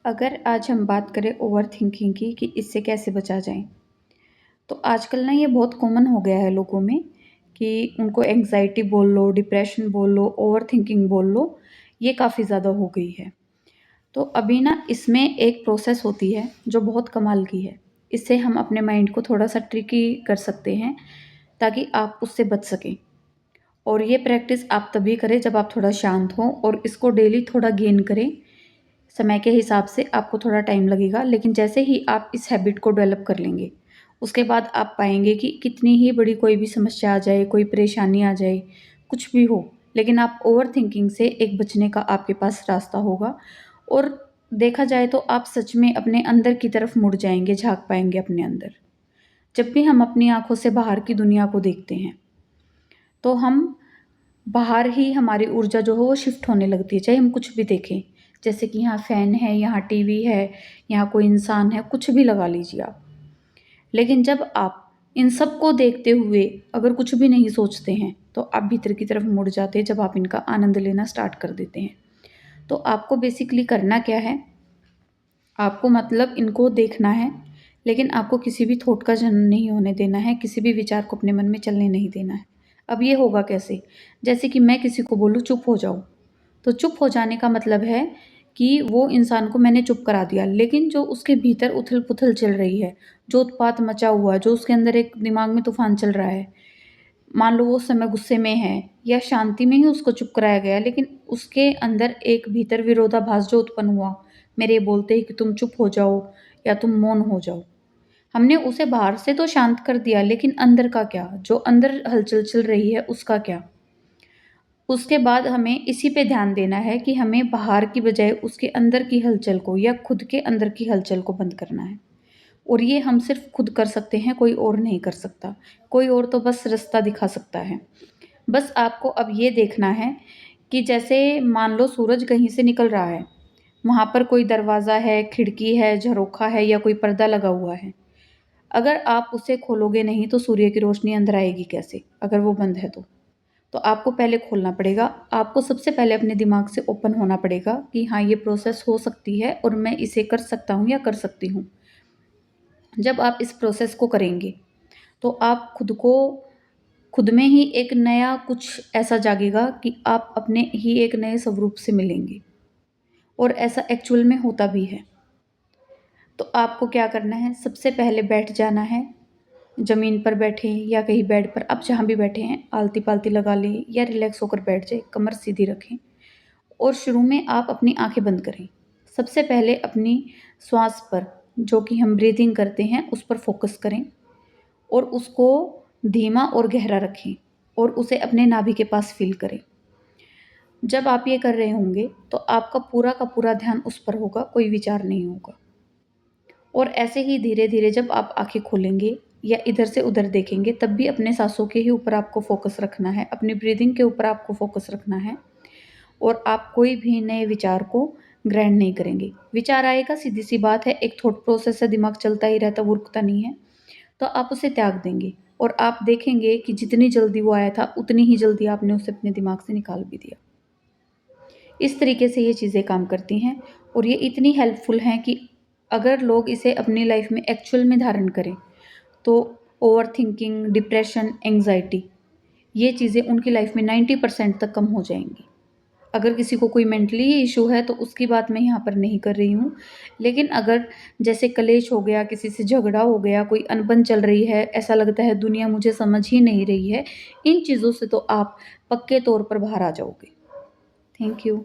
अगर आज हम बात करें ओवरथिंकिंग की कि इससे कैसे बचा जाए, तो आजकल ना ये बहुत कॉमन हो गया है लोगों में कि उनको एंग्ज़ायटी बोल लो, डिप्रेशन बोल लो, ओवरथिंकिंग बोल लो, ये काफ़ी ज़्यादा हो गई है। तो अभी ना इसमें एक प्रोसेस होती है जो बहुत कमाल की है। इससे हम अपने माइंड को थोड़ा-सा ट्रिकी कर सकते हैं ताकि आप उससे बच सकें। और ये प्रैक्टिस आप तभी करें जब आप थोड़ा शांत हों और इसको डेली थोड़ा गेन करें। समय के हिसाब से आपको थोड़ा टाइम लगेगा, लेकिन जैसे ही आप इस हैबिट को डेवलप कर लेंगे, उसके बाद आप पाएँगे कि कितनी ही बड़ी कोई भी समस्या आ जाए, कोई परेशानी आ जाए, कुछ भी हो, लेकिन आप ओवरथिंकिंग से एक बचने का आपके पास रास्ता होगा। और देखा जाए तो आप सच में अपने अंदर की तरफ मुड़ जाएँगे, झाँक पाएँगे अपने अंदर। जब भी हम अपनी आँखों से बाहर की दुनिया को देखते हैं, तो हम बाहर ही हमारी ऊर्जा जो है वो शिफ्ट होने लगती है, चाहे हम कुछ भी देखें। जैसे कि यहाँ फ़ैन है, यहाँ टीवी है, यहाँ कोई इंसान है, कुछ भी लगा लीजिए आप। लेकिन जब आप इन सब को देखते हुए अगर कुछ भी नहीं सोचते हैं, तो आप भीतर की तरफ मुड़ जाते हैं जब आप इनका आनंद लेना स्टार्ट कर देते हैं। तो आपको बेसिकली करना क्या है, आपको मतलब इनको देखना है, लेकिन आपको किसी भी थॉट का जन्म नहीं होने देना है, किसी भी विचार को अपने मन में चलने नहीं देना है। अब ये होगा कैसे? जैसे कि मैं किसी को बोलूँ चुप हो जाओ, तो चुप हो जाने का मतलब है कि वो इंसान को मैंने चुप करा दिया, लेकिन जो उसके भीतर उथल-पुथल चल रही है, जो उत्पात मचा हुआ है, जो उसके अंदर एक दिमाग में तूफ़ान चल रहा है, मान लो वो उस समय गुस्से में है या शांति में ही उसको चुप कराया गया, लेकिन उसके अंदर एक भीतर विरोधाभास जो उत्पन्न हुआ, मेरे ये बोलते ही कि तुम चुप हो जाओ या तुम मौन हो जाओ। हमने उसे बाहर से तो शांत कर दिया, लेकिन अंदर का क्या? जो अंदर हलचल चल रही है, उसका क्या? उसके बाद हमें इसी पे ध्यान देना है कि हमें बाहर की बजाय उसके अंदर की हलचल को या खुद के अंदर की हलचल को बंद करना है। और ये हम सिर्फ़ खुद कर सकते हैं, कोई और नहीं कर सकता। कोई और तो बस रास्ता दिखा सकता है। बस आपको अब ये देखना है कि जैसे मान लो सूरज कहीं से निकल रहा है, वहाँ पर कोई दरवाज़ा है, खिड़की है, झरोखा है या कोई पर्दा लगा हुआ है। अगर आप उसे खोलोगे नहीं तो सूर्य की रोशनी अंदर आएगी कैसे? अगर वो बंद है तो। तो आपको पहले खोलना पड़ेगा। आपको सबसे पहले अपने दिमाग से ओपन होना पड़ेगा कि हाँ, ये प्रोसेस हो सकती है और मैं इसे कर सकता हूँ या कर सकती हूँ। जब आप इस प्रोसेस को करेंगे, तो आप खुद में ही एक नया कुछ ऐसा जागेगा कि आप अपने ही एक नए स्वरूप से मिलेंगे। और ऐसा एक्चुअल में होता भी है। तो आपको क्या करना है, सबसे पहले बैठ जाना है। ज़मीन पर बैठें या कहीं बेड पर, आप जहाँ भी बैठे हैं, आलती-पालती लगा लें या रिलैक्स होकर बैठ जाएँ, कमर सीधी रखें और शुरू में आप अपनी आँखें बंद करें। सबसे पहले अपनी श्वास पर, जो कि हम ब्रीथिंग करते हैं, उस पर फ़ोकस करें और उसको धीमा और गहरा रखें और उसे अपने नाभि के पास फ़ील करें। जब आप ये कर रहे होंगे, तो आपका पूरा का पूरा ध्यान उस पर होगा, कोई विचार नहीं होगा। और ऐसे ही धीरे-धीरे जब आप आँखें खोलेंगे या इधर से उधर देखेंगे, तब भी अपने साँसों के ही ऊपर आपको फ़ोकस रखना है, अपनी ब्रीथिंग के ऊपर आपको फ़ोकस रखना है और आप कोई भी नए विचार को ग्रहण नहीं करेंगे। विचार आएगा, सीधी-सी बात है, एक थॉट प्रोसेस है, दिमाग चलता ही रहता है, वो रुकता नहीं है, तो आप उसे त्याग देंगे और आप देखेंगे कि जितनी जल्दी वो आया था, उतनी ही जल्दी आपने उसे अपने दिमाग से निकाल भी दिया। इस तरीके से ये चीज़ें काम करती हैं और ये इतनी हेल्पफुल हैं कि अगर लोग इसे अपनी लाइफ में एक्चुअल में धारण करें, तो ओवरथिंकिंग, डिप्रेशन, एंग्ज़ायटी ये चीज़ें उनकी लाइफ में 90% तक कम हो जाएँगी। अगर किसी को कोई मेंटली इश्यू है तो उसकी बात मैं यहाँ पर नहीं कर रही हूँ। लेकिन अगर जैसे कलेश हो गया, किसी से झगड़ा हो गया, कोई अनबन चल रही है, ऐसा लगता है दुनिया मुझे समझ ही नहीं रही है, इन चीज़ों से तो आप पक्के तौर पर बाहर आ जाओगे। Thank you.